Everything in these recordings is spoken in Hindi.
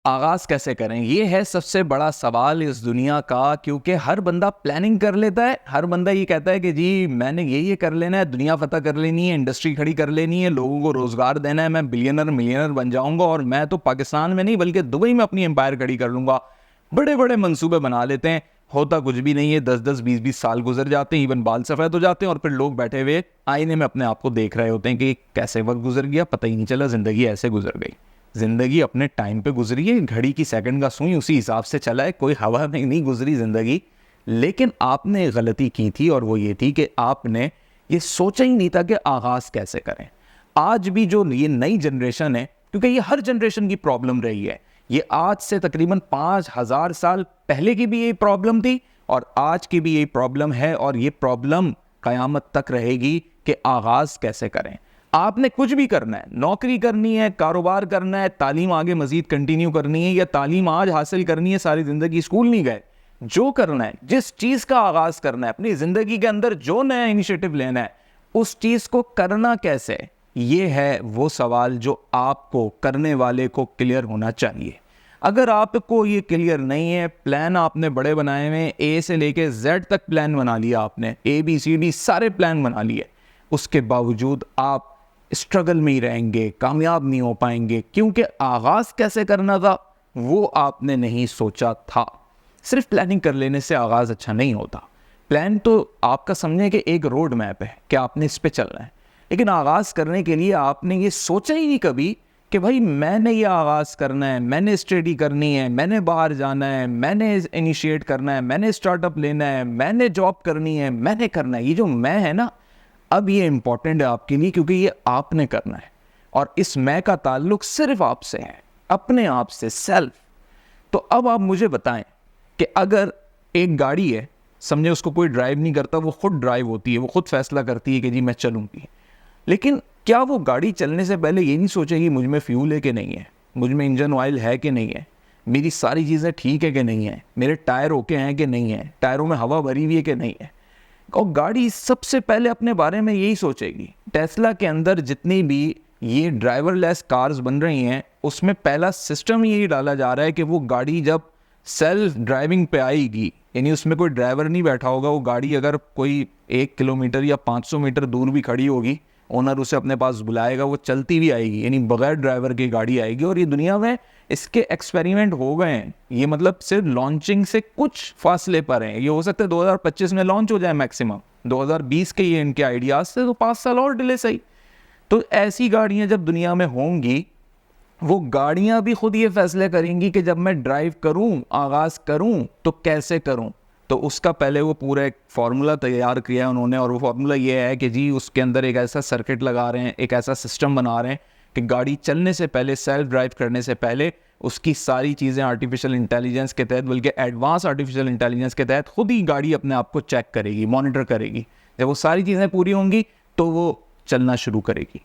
आगाज कैसे करें, ये है सबसे बड़ा सवाल इस दुनिया का। क्योंकि हर बंदा प्लानिंग कर लेता है, हर बंदा ये कहता है कि जी मैंने ये कर लेना है, दुनिया फतह कर लेनी है, इंडस्ट्री खड़ी कर लेनी है, लोगों को रोजगार देना है, मैं बिलियनर मिलियनर बन जाऊंगा और मैं तो पाकिस्तान में नहीं बल्कि दुबई में अपनी एम्पायर खड़ी कर लूंगा। बड़े बड़े मंसूबे बना लेते हैं, होता कुछ भी नहीं है। 10-10 20-20 साल गुजर जाते हैं, इवन बाल सफ़ेद हो जाते हैं और फिर लोग बैठे हुए आईने में अपने आप को देख रहे होते हैं कि कैसे वक्त गुजर गया, पता ही नहीं चला, जिंदगी ऐसे गुजर गई। जिंदगी अपने टाइम पे गुजरी है, घड़ी की सेकंड का सुई उसी हिसाब से चला है, कोई हवा में नहीं गुजरी जिंदगी। लेकिन आपने गलती की थी और वो ये थी कि आपने ये सोचा ही नहीं था कि आगाज कैसे करें। आज भी जो ये नई जनरेशन है, क्योंकि ये हर जनरेशन की प्रॉब्लम रही है, ये आज से तकरीबन 5000 साल पहले की भी यही प्रॉब्लम थी और आज की भी यही प्रॉब्लम है और ये प्रॉब्लम कयामत तक रहेगी कि आगाज कैसे करें। आपने कुछ भी करना है, नौकरी करनी है, कारोबार करना है, तालीम आगे मजीद कंटिन्यू करनी है या तालीम आज हासिल करनी है, सारी जिंदगी स्कूल नहीं गए, जो करना है, जिस चीज का आगाज करना है अपनी जिंदगी के अंदर, जो नया इनिशिएटिव लेना है, उस चीज को करना कैसे, ये है वो सवाल जो आपको करने वाले को क्लियर होना चाहिए। अगर आपको ये क्लियर नहीं है, प्लान आपने बड़े बनाए हुए, ए से लेके जेड तक प्लान बना लिया आपने, ABCD सारे प्लान बना लिए, उसके बावजूद आप स्ट्रगल में ही रहेंगे, कामयाब नहीं हो पाएंगे, क्योंकि आगाज कैसे करना था वो आपने नहीं सोचा था। सिर्फ प्लानिंग कर लेने से आगाज अच्छा नहीं होता। प्लान तो आपका समझे कि एक रोड मैप है कि आपने इस पे चलना है, लेकिन आगाज करने के लिए आपने ये सोचा ही नहीं कभी कि भाई मैंने ये आगाज करना है, मैंने स्टडी करनी है, मैंने बाहर जाना है, मैंने इनिशिएट करना है, मैंने स्टार्टअप लेना है, मैंने जॉब करनी है, मैंने करना है। ये जो मैं है ना, अब ये इंपॉर्टेंट है आपके लिए, क्योंकि ये आपने करना है और इस मैं का ताल्लुक सिर्फ आपसे है, अपने आप से, सेल्फ। तो अब आप मुझे बताएं कि अगर एक गाड़ी है, समझे उसको कोई ड्राइव नहीं करता, वो खुद ड्राइव होती है, वो खुद फैसला करती है कि जी मैं चलूंगी, लेकिन क्या वो गाड़ी चलने से पहले ये नहीं सोचेगी मुझ में फ्यूल है कि नहीं है, मुझ में इंजन ऑयल है कि नहीं है, मेरी सारी चीज़ें ठीक है कि नहीं है, मेरे टायर ओके हैं कि नहीं है, टायरों में हवा भरी हुई है कि नहीं है। और गाड़ी सबसे पहले अपने बारे में यही सोचेगी। टेस्ला के अंदर जितनी भी ये ड्राइवरलेस कार्स बन रही हैं, उसमें पहला सिस्टम यही डाला जा रहा है कि वो गाड़ी जब सेल्फ ड्राइविंग पे आएगी, यानी उसमें कोई ड्राइवर नहीं बैठा होगा, वो गाड़ी अगर कोई 1 किलोमीटर या 500 मीटर दूर भी खड़ी होगी, ओनर उसे अपने पास बुलाएगा, वो चलती भी आएगी, यानी बगैर ड्राइवर की गाड़ी आएगी। और ये दुनिया में इसके एक्सपेरिमेंट हो गए हैं, ये मतलब सिर्फ लॉन्चिंग से कुछ फासले पर हैं। ये हो सकता है 2025 में लॉन्च हो जाए, मैक्सिमम 2020 के ये इनके आइडियाज से, तो 5 साल और डिले सही। तो ऐसी गाड़ियां जब दुनिया में होंगी, वो गाड़ियां भी खुद ये फैसले करेंगी कि जब मैं ड्राइव करूं, आगाज करूं तो कैसे करूं। तो उसका पहले वो पूरा एक फार्मूला तैयार किया है उन्होंने, और वो फार्मूला ये है कि जी उसके अंदर एक ऐसा सर्किट लगा रहे हैं, एक ऐसा सिस्टम बना रहे हैं कि गाड़ी चलने से पहले, सेल्फ ड्राइव करने से पहले, उसकी सारी चीज़ें आर्टिफिशियल इंटेलिजेंस के तहत, बल्कि एडवांस आर्टिफिशियल इंटेलिजेंस के तहत खुद ही गाड़ी अपने आप को चेक करेगी, मॉनिटर करेगी। जब वो सारी चीज़ें पूरी होंगी तो वो चलना शुरू करेगी।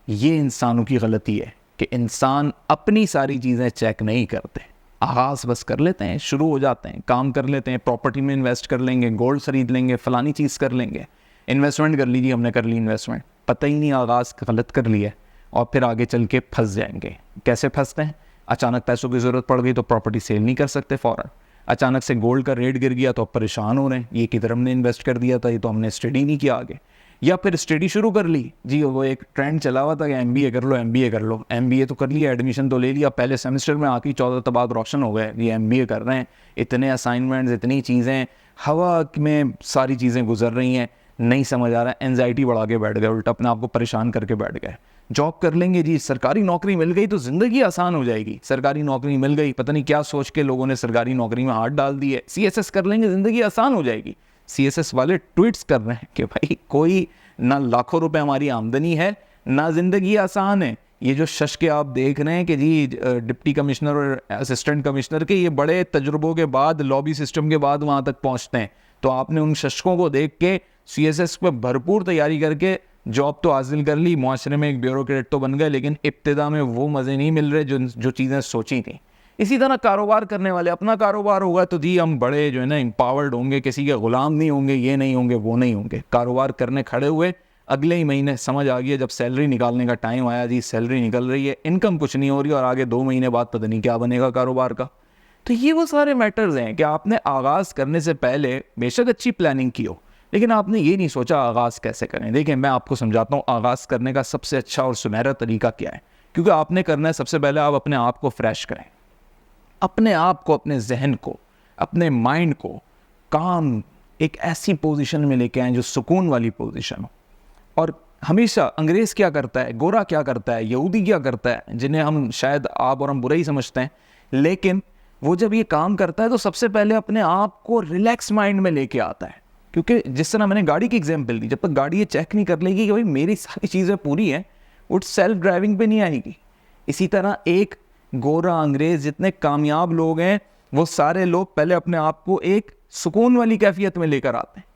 ये इंसानों की गलती है कि इंसान अपनी सारी चीज़ें चेक नहीं करते, आगाज बस कर लेते हैं, शुरू हो जाते हैं, काम कर लेते हैं, प्रॉपर्टी में इन्वेस्ट कर लेंगे, गोल्ड खरीद लेंगे, फलानी चीज़ कर लेंगे, इन्वेस्टमेंट कर लीजिए, हमने कर ली इन्वेस्टमेंट, पता ही नहीं आगाज गलत कर लिया, और फिर आगे चल के फंस जाएंगे। कैसे फंसते हैं? अचानक पैसों की ज़रूरत पड़ गई तो प्रॉपर्टी सेल नहीं कर सकते फ़ौरन, अचानक से गोल्ड का रेट गिर गया तो अब परेशान हो रहे हैं, ये किधर हमने इन्वेस्ट कर दिया था, ये तो हमने स्टडी नहीं किया आगे। या फिर स्टडी शुरू कर ली, जी वो एक ट्रेंड चला हुआ था कि MBA कर लो, MBA कर लो, MBA तो कर लिया, एडमिशन तो ले लिया, पहले सेमेस्टर में आके 14 तबाक रोशन हो गए, ये MBA कर रहे हैं, इतने असाइनमेंट्स, इतनी चीज़ें, हवा में सारी चीज़ें गुजर रही हैं, नहीं समझ आ रहा है, एंजाइटी बढ़ा के बैठ गए, उल्टा अपने आप को परेशान करके बैठ गए। जॉब कर लेंगे जी, सरकारी नौकरी मिल गई तो ज़िंदगी आसान हो जाएगी, सरकारी नौकरी मिल गई, पता नहीं क्या सोच के लोगों ने सरकारी नौकरी में हाथ डाल दिए, CSS कर लेंगे, ज़िंदगी आसान हो जाएगी। CSS वाले ट्वीट्स कर रहे हैं कि भाई कोई ना लाखों रुपए हमारी आमदनी है, ना ज़िंदगी आसान है। ये जो शश आप देख रहे हैं कि जी डिप्टी कमिश्नर और असिस्टेंट कमिश्नर के, ये बड़े तजुर्बों के बाद, लॉबी सिस्टम के बाद वहाँ तक पहुँचते हैं, तो आपने उन शशकों को देख के CSS पर भरपूर तैयारी करके जॉब तो हासिल कर ली, मुआशरे में एक ब्यूरोक्रेट तो बन गए, लेकिन इब्तिदा में वो मज़े नहीं मिल रहे जो चीज़ें सोची थी। इसी तरह कारोबार करने वाले, अपना कारोबार होगा तो जी हम बड़े जो है ना एम्पावर्ड होंगे, किसी के गुलाम नहीं होंगे, ये नहीं होंगे, वो नहीं होंगे। कारोबार करने खड़े हुए, अगले ही महीने समझ आ गया, जब सैलरी निकालने का टाइम आया, जी सैलरी निकल रही है, इनकम कुछ नहीं हो रही और आगे 2 महीने बाद पता नहीं क्या बनेगा कारोबार का। तो ये वो सारे मैटर्स हैं कि आपने आगाज़ करने से पहले बेशक अच्छी प्लानिंग की हो, लेकिन आपने ये नहीं सोचा आगाज़ कैसे करें। देखिए मैं आपको समझाता हूँ आगाज़ करने का सबसे अच्छा और सुनहरा तरीका क्या है। क्योंकि आपने करना है, सबसे पहले आप अपने आप को फ्रेश करें, अपने आप को, अपने जहन को, अपने माइंड को काम एक ऐसी पोजीशन में लेके आएँ जो सुकून वाली पोजीशन हो। और हमेशा अंग्रेज़ क्या करता है, गोरा क्या करता है, यहूदी क्या करता है, जिन्हें हम शायद आप और हम बुरा ही समझते हैं, लेकिन वो जब ये काम करता है तो सबसे पहले अपने आप को रिलैक्स माइंड में लेके आता है। क्योंकि जिस तरह मैंने गाड़ी की एग्जांपल दी, जब तक गाड़ी ये चेक नहीं कर लेगी कि भाई मेरी सारी चीज़ें पूरी हैं, वो सेल्फ ड्राइविंग पे नहीं आएगी। इसी तरह एक गोरा अंग्रेज़ जितने कामयाब लोग हैं, वो सारे लोग पहले अपने आप को एक सुकून वाली कैफियत में लेकर आते हैं।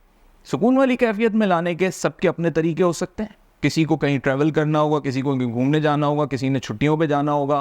सुकून वाली कैफियत में लाने के सबके अपने तरीके हो सकते हैं। किसी को कहीं ट्रैवल करना होगा, किसी को घूमने जाना होगा, किसी ने छुट्टियों पे जाना होगा,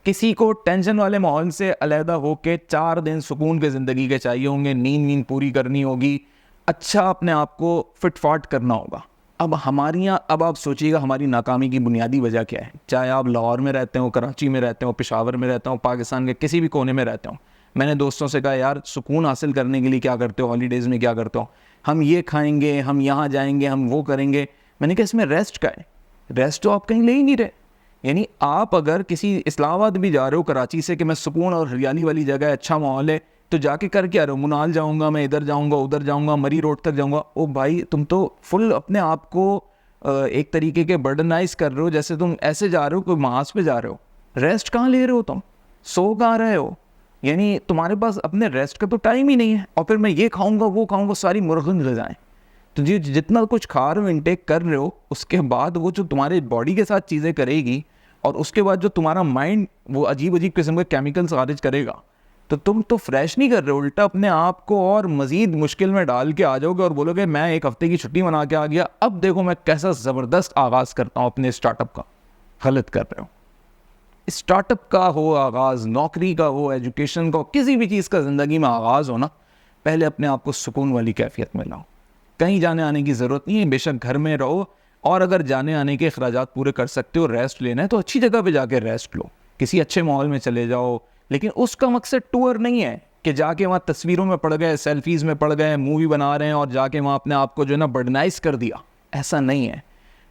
किसी को टेंशन वाले माहौल से अलहदा होकर 4 दिन सुकून के ज़िंदगी के चाहिए होंगे, नींद पूरी करनी होगी, अच्छा अपने आप को फिट फाट करना होगा। अब हमारी यहाँ, अब आप सोचिएगा हमारी नाकामी की बुनियादी वजह क्या है। चाहे आप लाहौर में रहते हो, कराची में रहते हो, पेशावर में रहते हो, पाकिस्तान के किसी भी कोने में रहते हो, मैंने दोस्तों से कहा यार सुकून हासिल करने के लिए क्या करते हो, हॉलीडेज़ में क्या करते हो, हम ये खाएंगे, हम यहाँ जाएंगे, हम वो करेंगे। मैंने कहा इसमें रेस्ट का है, रेस्ट तो आप कहीं ले ही नहीं रहे। यानी आप अगर किसी इस्लामाबाद भी जा रहे हो कराची से कि मैं सुकून और हरियाली वाली जगह है, अच्छा माहौल है, तो जाके कर क्या रहे हो, मुनाल जाऊँगा, मैं इधर जाऊँगा, उधर जाऊँगा, मरी रोड तक जाऊँगा। ओ भाई तुम तो फुल अपने आप को एक तरीके के बर्डनाइज कर रहे हो, जैसे तुम ऐसे जा रहे हो कोई महाज पे जा रहे हो। रेस्ट कहाँ ले रहे हो तुम, सो कहाँ रहे हो, यानी तुम्हारे पास अपने रेस्ट का तो टाइम ही नहीं है। और फिर मैं ये खाऊंगा वो खाऊंगा, सारी मुर्गन ग़िज़ाएं। तो जी जितना कुछ खा रहे हो, इनटेक कर रहे हो, उसके बाद वो जो तुम्हारे बॉडी के साथ चीज़ें करेगी और उसके बाद जो तुम्हारा माइंड वो अजीब अजीब किस्म के केमिकल्स खारिज करेगा, तो तुम तो फ्रेश नहीं कर रहे हो, उल्टा अपने आप को और मज़ीद मुश्किल में डाल के आ जाओगे और बोलोगे मैं 1 हफ्ते की छुट्टी मना के आ गया, अब देखो मैं कैसा ज़बरदस्त आगाज़ करता हूँ अपने स्टार्टअप का। गलत कर रहे हो। स्टार्टअप का हो आगाज़, नौकरी का हो, एजुकेशन का हो, किसी भी चीज़ का ज़िंदगी में आगाज़ हो ना, पहले अपने आप को सुकून वाली कैफियत में लाओ। कहीं जाने आने की ज़रूरत नहीं है, बेशक घर में रहो, और अगर जाने आने के अखराजात पूरे कर सकते हो, रेस्ट लेना है तो अच्छी जगह पे जाके रेस्ट लो, किसी अच्छे माहौल में चले जाओ। लेकिन उसका मकसद टूर नहीं है कि जाके वहाँ तस्वीरों में पड़ गए, सेल्फीज़ में पड़ गए, मूवी बना रहे हैं और जाके वहाँ अपने आप को जो है ना बर्डनाइज कर दिया। ऐसा नहीं है।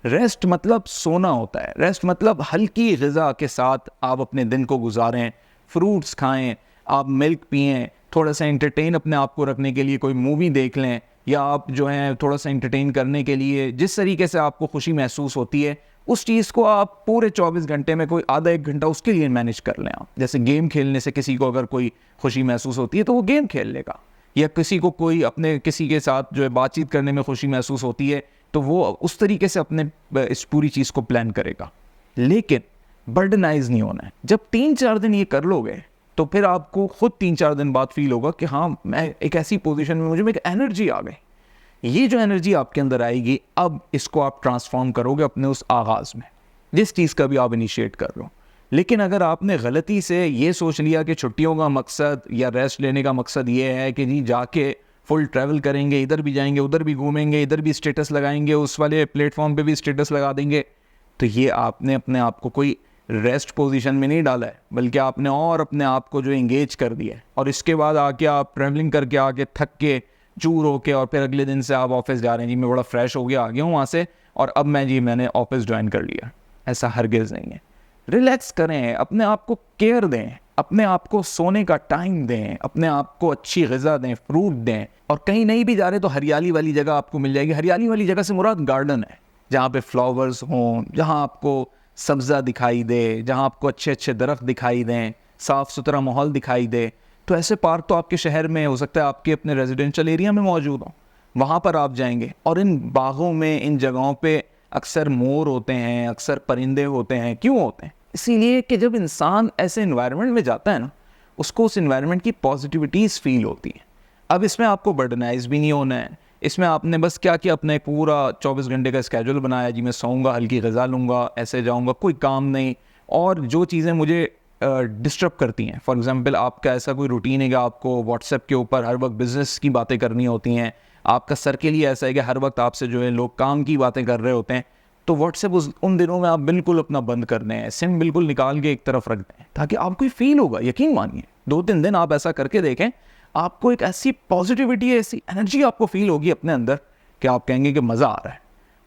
रेस्ट मतलब सोना होता है, रेस्ट मतलब हल्की ग़िज़ा के साथ आप अपने दिन को गुजारें, फ्रूट्स खाएं, आप मिल्क पिएं, थोड़ा सा एंटरटेन अपने आप को रखने के लिए कोई मूवी देख लें, या आप जो है थोड़ा सा एंटरटेन करने के लिए जिस तरीके से आपको खुशी महसूस होती है उस चीज़ को आप पूरे 24 घंटे में कोई आधा 1 घंटा उसके लिए मैनेज कर लें। आप जैसे गेम खेलने से किसी को अगर कोई खुशी महसूस होती है तो वो गेम खेल लेगा, या किसी को कोई अपने किसी के साथ जो है बातचीत करने में खुशी महसूस होती है तो वो उस तरीके से अपने इस पूरी चीज़ को प्लान करेगा। लेकिन बर्डनाइज नहीं होना है। जब 3-4 दिन ये कर लोगे तो फिर आपको खुद 3-4 दिन बाद फील होगा कि हाँ मैं एक ऐसी पोजीशन में, मुझे में एक एनर्जी आ गई। ये जो एनर्जी आपके अंदर आएगी, अब इसको आप ट्रांसफॉर्म करोगे अपने उस आगाज़ में, जिस चीज़ का भी आप इनिशिएट कर रहे हो। लेकिन अगर आपने गलती से ये सोच लिया कि छुट्टियों का मकसद या रेस्ट लेने का मकसद ये है कि जी जाके फुल ट्रैवल करेंगे, इधर भी जाएंगे, उधर भी घूमेंगे, इधर भी स्टेटस लगाएंगे, उस वाले प्लेटफॉर्म पे भी स्टेटस लगा देंगे, तो ये आपने अपने आप को कोई रेस्ट पोजीशन में नहीं डाला है, बल्कि आपने और अपने आप को जो एंगेज कर दिया है। और इसके बाद आके आप ट्रैवलिंग करके आके थक के चूर होके और फिर अगले दिन से आप ऑफिस जा रहे हैं, जी मैं बड़ा फ्रेश हो गया, आ गया हूँ वहाँ से और अब मैंने ऑफिस ज्वाइन कर लिया। ऐसा हरगिज़ नहीं है। रिलैक्स करें, अपने आप को केयर दें, अपने आप को सोने का टाइम दें, अपने आप को अच्छी ग़िज़ा दें, फ्रूट दें। और कहीं नहीं भी जा रहे तो हरियाली वाली जगह आपको मिल जाएगी। हरियाली वाली जगह से मुराद गार्डन है, जहाँ पे फ्लावर्स हों, जहाँ आपको सब्ज़ा दिखाई दे, जहाँ आपको अच्छे अच्छे दरख्त दिखाई दें, साफ़ सुथरा माहौल दिखाई दे। तो ऐसे पार्क तो आपके शहर में हो सकता है, आपके अपने रेजिडेंशियल एरिया में मौजूद हों, वहाँ पर आप जाएंगे। और इन बागों में, इन जगहों पे अक्सर मोर होते हैं, अक्सर परिंदे होते हैं। क्यों होते हैं? इसीलिए कि जब इंसान ऐसे इन्वायरमेंट में जाता है ना, उसको उस इन्वायरमेंट की पॉजिटिविटीज़ फील होती है। अब इसमें आपको बर्डनाइज भी नहीं होना है। इसमें आपने बस क्या किया, अपना एक पूरा 24 घंटे का स्केड्यूल बनाया, जी मैं सोऊंगा, हल्की ग़िज़ा लूँगा, ऐसे जाऊँगा, कोई काम नहीं। और जो चीज़ें मुझे डिस्टर्ब करती हैं, फॉर एग्जांपल आपका ऐसा कोई रूटीन है कि आपको व्हाट्सएप के ऊपर हर वक्त बिज़नेस की बातें करनी होती हैं, आपका सर्किल ही ऐसा है कि हर वक्त आपसे जो है लोग काम की बातें कर रहे होते हैं, तो व्हाट्सएप उन दिनों में आप बिल्कुल अपना बंद कर दें, सिम बिल्कुल निकाल के एक तरफ रख दें, ताकि आपको फील होगा। यकीन मानिए 2-3 दिन आप ऐसा करके देखें, आपको एक ऐसी पॉजिटिविटी, ऐसी एनर्जी आपको फील होगी अपने अंदर कि आप कहेंगे कि मज़ा आ रहा है।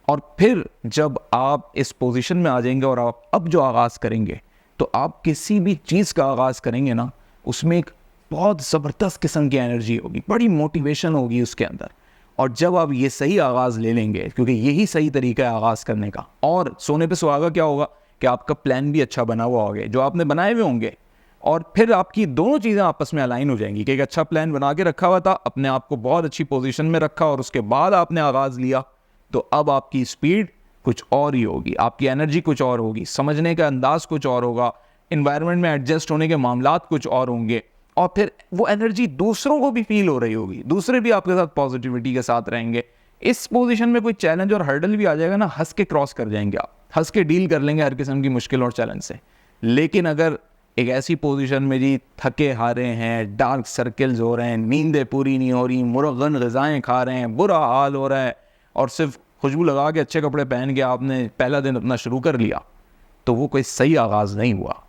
और फिर जब आप इस पोजीशन में आ जाएंगे और आप अब जो आगाज़ करेंगे, तो आप किसी भी चीज़ का आगाज़ करेंगे ना, उसमें एक बहुत ज़बरदस्त किस्म की एनर्जी होगी, बड़ी मोटिवेशन होगी उसके अंदर। और जब आप ये सही आगाज़ ले लेंगे, क्योंकि यही सही तरीका है आगाज़ करने का, और सोने पे सुहागा क्या होगा कि आपका प्लान भी अच्छा बना हुआ होगा, जो आपने बनाए हुए होंगे, और फिर आपकी दोनों चीज़ें आपस में अलाइन हो जाएंगी कि एक अच्छा प्लान बना के रखा हुआ था, अपने आप को बहुत अच्छी पोजीशन में रखा, और उसके बाद आपने आगाज़ लिया, तो अब आपकी स्पीड कुछ और ही होगी, आपकी एनर्जी कुछ और होगी, समझने का अंदाज कुछ और होगा, इन्वायरमेंट में एडजस्ट होने के मामलात कुछ और होंगे, और फिर वो एनर्जी दूसरों को भी फील हो रही होगी, दूसरे भी आपके साथ पॉजिटिविटी के साथ रहेंगे। इस पोजीशन में कोई चैलेंज और हर्डल भी आ जाएगा ना, हंस के क्रॉस कर जाएंगे, आप हंस के डील कर लेंगे हर किस्म की मुश्किल और चैलेंज से। लेकिन अगर एक ऐसी पोजीशन में जी थके हारे हैं, डार्क सर्कल्स हो रहे हैं, नींदें पूरी नहीं हो रही, मुरगन ग़िज़ाएँ खा रहे हैं, बुरा हाल हो रहा है, और सिर्फ खुशबू लगा के अच्छे कपड़े पहन के आपने पहला दिन अपना शुरू कर लिया, तो वो कोई सही आगाज़ नहीं हुआ।